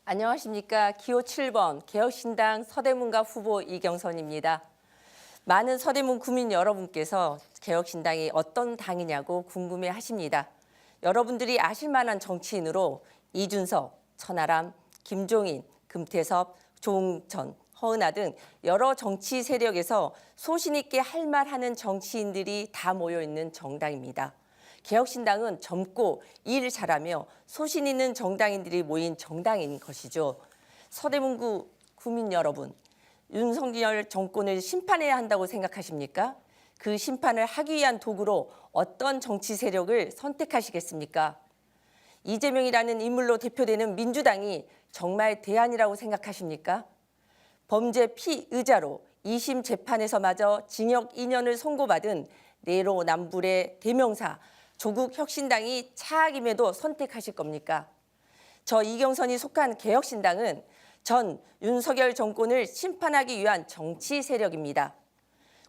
안녕하십니까. 기호 7번 개혁신당 서대문갑 후보 이경선입니다. 많은 서대문 구민 여러분께서 개혁신당이 어떤 당이냐고 궁금해하십니다. 여러분들이 아실 만한 정치인으로 이준석, 천하람, 김종인, 금태섭, 조응천, 허은하 등 여러 정치 세력에서 소신 있게 할 말하는 정치인들이 다 모여있는 정당입니다. 개혁신당은 젊고 일 잘하며 소신 있는 정당인들이 모인 정당인 것이죠. 서대문구 구민 여러분, 윤석열 정권을 심판해야 한다고 생각하십니까? 그 심판을 하기 위한 도구로 어떤 정치 세력을 선택하시겠습니까? 이재명이라는 인물로 대표되는 민주당이 정말 대안이라고 생각하십니까? 범죄 피의자로 2심 재판에서마저 징역 2년을 선고받은 내로남불의 대명사 조국 혁신당이 차악임에도 선택하실 겁니까? 저 이경선이 속한 개혁신당은 전 윤석열 정권을 심판하기 위한 정치 세력입니다.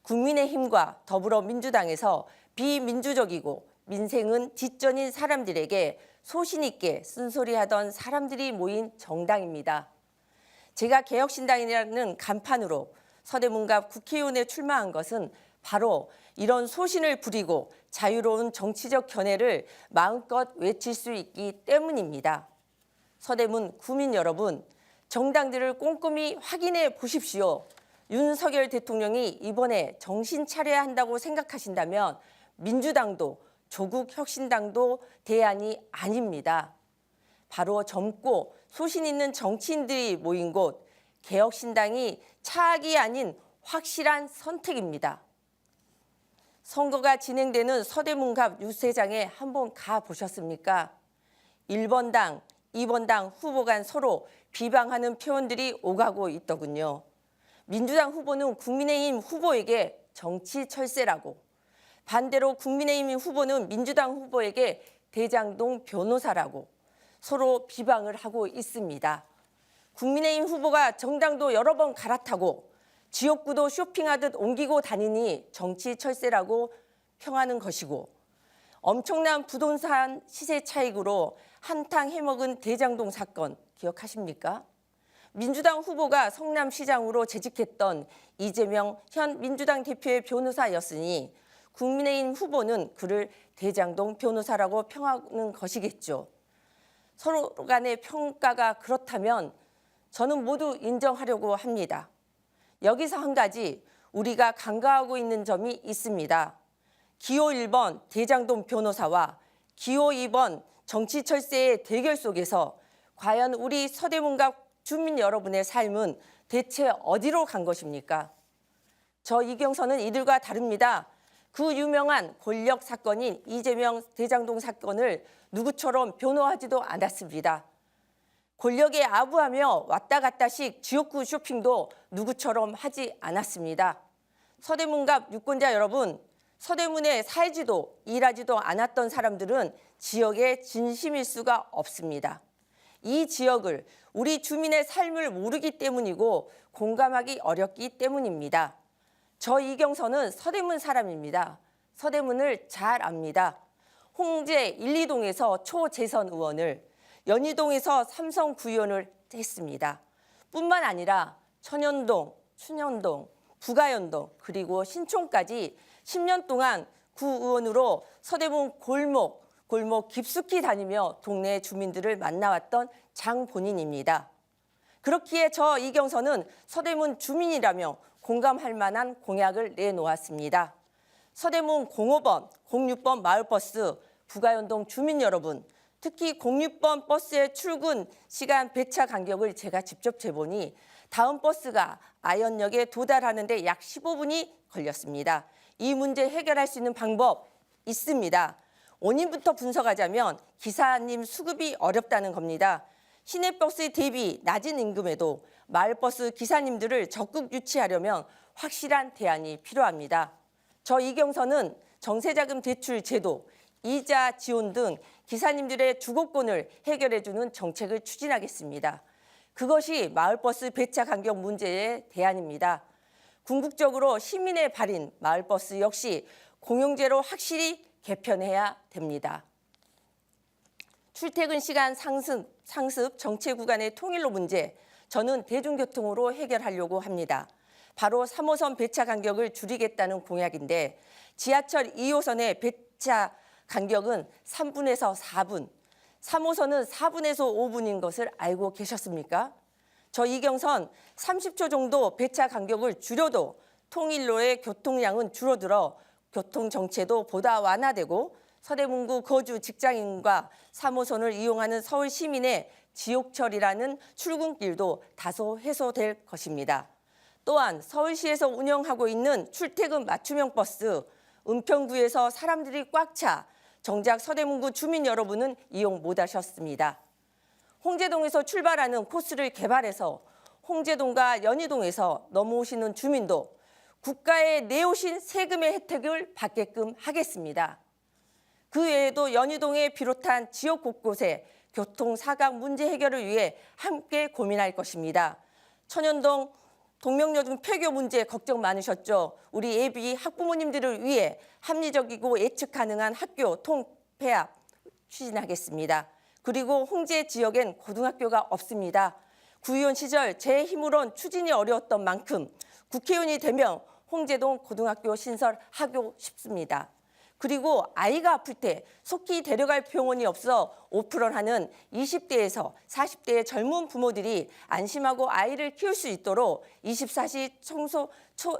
국민의힘과 더불어민주당에서 비민주적이고 민생은 뒷전인 사람들에게 소신 있게 쓴소리하던 사람들이 모인 정당입니다. 제가 개혁신당이라는 간판으로 서대문갑 국회의원에 출마한 것은 바로 이런 소신을 부리고 자유로운 정치적 견해를 마음껏 외칠 수 있기 때문입니다. 서대문 구민 여러분, 정당들을 꼼꼼히 확인해 보십시오. 윤석열 대통령이 이번에 정신 차려야 한다고 생각하신다면 민주당도 조국 혁신당도 대안이 아닙니다. 바로 젊고 소신 있는 정치인들이 모인 곳 개혁신당이 차악이 아닌 확실한 선택입니다. 선거가 진행되는 서대문갑 유세장에 한번 가보셨습니까? 1번 당, 2번 당 후보 간 서로 비방하는 표현들이 오가고 있더군요. 민주당 후보는 국민의힘 후보에게 정치 철새라고, 반대로 국민의힘 후보는 민주당 후보에게 대장동 변호사라고 서로 비방을 하고 있습니다. 국민의힘 후보가 정당도 여러 번 갈아타고 지역구도 쇼핑하듯 옮기고 다니니 정치 철새라고 평하는 것이고, 엄청난 부동산 시세 차익으로 한탕 해먹은 대장동 사건 기억하십니까? 민주당 후보가 성남시장으로 재직했던 이재명 현 민주당 대표의 변호사였으니 국민의힘 후보는 그를 대장동 변호사라고 평하는 것이겠죠. 서로 간의 평가가 그렇다면 저는 모두 인정하려고 합니다. 여기서 한 가지 우리가 간과하고 있는 점이 있습니다. 기호 1번 대장동 변호사와 기호 2번 정치철새의 대결 속에서 과연 우리 서대문갑 주민 여러분의 삶은 대체 어디로 간 것입니까? 저 이경선은 이들과 다릅니다. 그 유명한 권력 사건인 이재명 대장동 사건을 누구처럼 변호하지도 않았습니다. 권력에 아부하며 왔다 갔다식 지역구 쇼핑도 누구처럼 하지 않았습니다. 서대문갑 유권자 여러분, 서대문에 살지도 일하지도 않았던 사람들은 지역의 진심일 수가 없습니다. 이 지역을 우리 주민의 삶을 모르기 때문이고 공감하기 어렵기 때문입니다. 저 이경선은 서대문 사람입니다. 서대문을 잘 압니다. 홍제 1, 2동에서 초재선 의원을, 연희동에서 삼성 구의원을 했습니다. 뿐만 아니라 천연동, 춘현동, 부가연동 그리고 신촌까지 10년 동안 구의원으로 서대문 골목 깊숙이 다니며 동네 주민들을 만나왔던 장본인입니다. 그렇기에 저 이경선은 서대문 주민이라며 공감할 만한 공약을 내놓았습니다. 서대문 05번, 06번 마을버스, 부가연동 주민 여러분, 특히 06번 버스의 출근 시간 배차 간격을 제가 직접 재보니 다음 버스가 아현역에 도달하는 데 약 15분이 걸렸습니다. 이 문제 해결할 수 있는 방법 있습니다. 원인부터 분석하자면 기사님 수급이 어렵다는 겁니다. 시내버스 대비 낮은 임금에도 마을버스 기사님들을 적극 유치하려면 확실한 대안이 필요합니다. 저 이경선은 정세자금 대출 제도, 이자 지원 등 기사님들의 주거권을 해결해주는 정책을 추진하겠습니다. 그것이 마을버스 배차 간격 문제의 대안입니다. 궁극적으로 시민의 발인 마을버스 역시 공영제로 확실히 개편해야 됩니다. 출퇴근 시간 상습 정체 구간의 통일로 문제, 저는 대중교통으로 해결하려고 합니다. 바로 3호선 배차 간격을 줄이겠다는 공약인데 지하철 2호선의 배차 간격은 3분에서 4분, 3호선은 4분에서 5분인 것을 알고 계셨습니까? 저 이경선 30초 정도 배차 간격을 줄여도 통일로의 교통량은 줄어들어 교통 정체도 보다 완화되고 서대문구 거주 직장인과 3호선을 이용하는 서울 시민의 지옥철이라는 출근길도 다소 해소될 것입니다. 또한 서울시에서 운영하고 있는 출퇴근 맞춤형 버스, 은평구에서 사람들이 꽉 차 정작 서대문구 주민 여러분은 이용 못하셨습니다. 홍제동에서 출발하는 코스를 개발해서 홍제동과 연희동에서 넘어오시는 주민도 국가에 내오신 세금의 혜택을 받게끔 하겠습니다. 그 외에도 연희동에 비롯한 지역 곳곳에 교통 사각 문제 해결을 위해 함께 고민할 것입니다. 천연동 동명여중 폐교 문제 걱정 많으셨죠? 우리 예비 학부모님들을 위해 합리적이고 예측 가능한 학교 통폐합 추진하겠습니다. 그리고 홍제 지역엔 고등학교가 없습니다. 구의원 시절 제 힘으론 추진이 어려웠던 만큼 국회의원이 되면 홍제동 고등학교 신설하고 싶습니다. 그리고 아이가 아플 때 속히 데려갈 병원이 없어 오프런하는 20대에서 40대의 젊은 부모들이 안심하고 아이를 키울 수 있도록 24시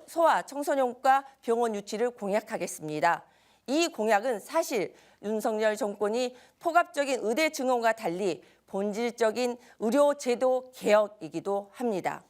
소아 청소년과 병원 유치를 공약하겠습니다. 이 공약은 사실 윤석열 정권이 포괄적인 의대 증원과 달리 본질적인 의료 제도 개혁이기도 합니다.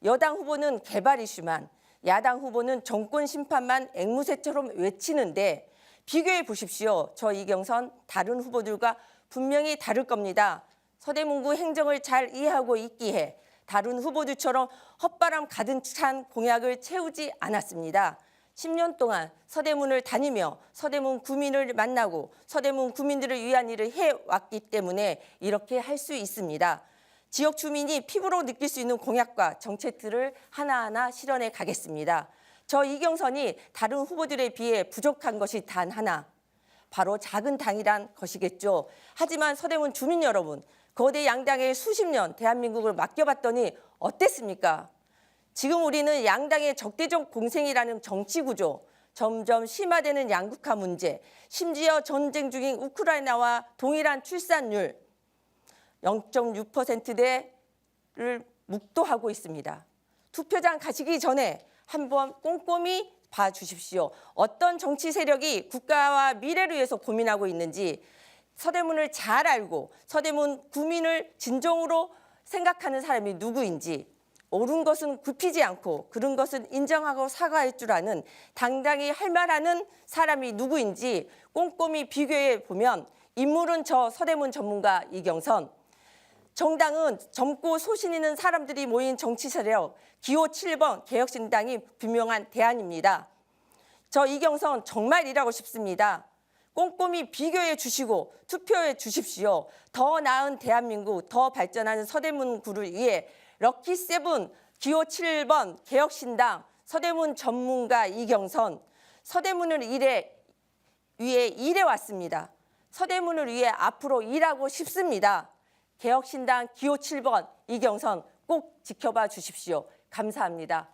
여당 후보는 개발 이슈만, 야당 후보는 정권 심판만 앵무새처럼 외치는데 비교해 보십시오. 저 이경선 다른 후보들과 분명히 다를 겁니다. 서대문구 행정을 잘 이해하고 있기에 다른 후보들처럼 헛바람 가득 찬 공약을 채우지 않았습니다. 10년 동안 서대문을 다니며 서대문 구민을 만나고 서대문 구민들을 위한 일을 해왔기 때문에 이렇게 할 수 있습니다. 지역 주민이 피부로 느낄 수 있는 공약과 정책들을 하나하나 실현해 가겠습니다. 저 이경선이 다른 후보들에 비해 부족한 것이 단 하나, 바로 작은 당이란 것이겠죠. 하지만 서대문 주민 여러분, 거대 양당에 수십 년 대한민국을 맡겨봤더니 어땠습니까? 지금 우리는 양당의 적대적 공생이라는 정치 구조, 점점 심화되는 양극화 문제, 심지어 전쟁 중인 우크라이나와 동일한 출산율 0.6%대를 묵도하고 있습니다. 투표장 가시기 전에 한번 꼼꼼히 봐주십시오. 어떤 정치 세력이 국가와 미래를 위해서 고민하고 있는지 서대문을 잘 알고 서대문 구민을 진정으로 생각하는 사람이 누구인지 옳은 것은 굽히지 않고 그른 것은 인정하고 사과할 줄 아는 당당히 할 말하는 사람이 누구인지 꼼꼼히 비교해 보면 인물은 저 서대문 전문가 이경선, 정당은 젊고 소신 있는 사람들이 모인 정치 세력 기호 7번 개혁신당이 분명한 대안입니다. 저 이경선 정말 일하고 싶습니다. 꼼꼼히 비교해 주시고 투표해 주십시오. 더 나은 대한민국, 더 발전하는 서대문구를 위해 럭키7 기호 7번 개혁신당 서대문 전문가 이경선, 서대문을 위해 일해왔습니다. 서대문을 위해 앞으로 일하고 싶습니다. 개혁신당 기호 7번 이경선 꼭 지켜봐 주십시오. 감사합니다.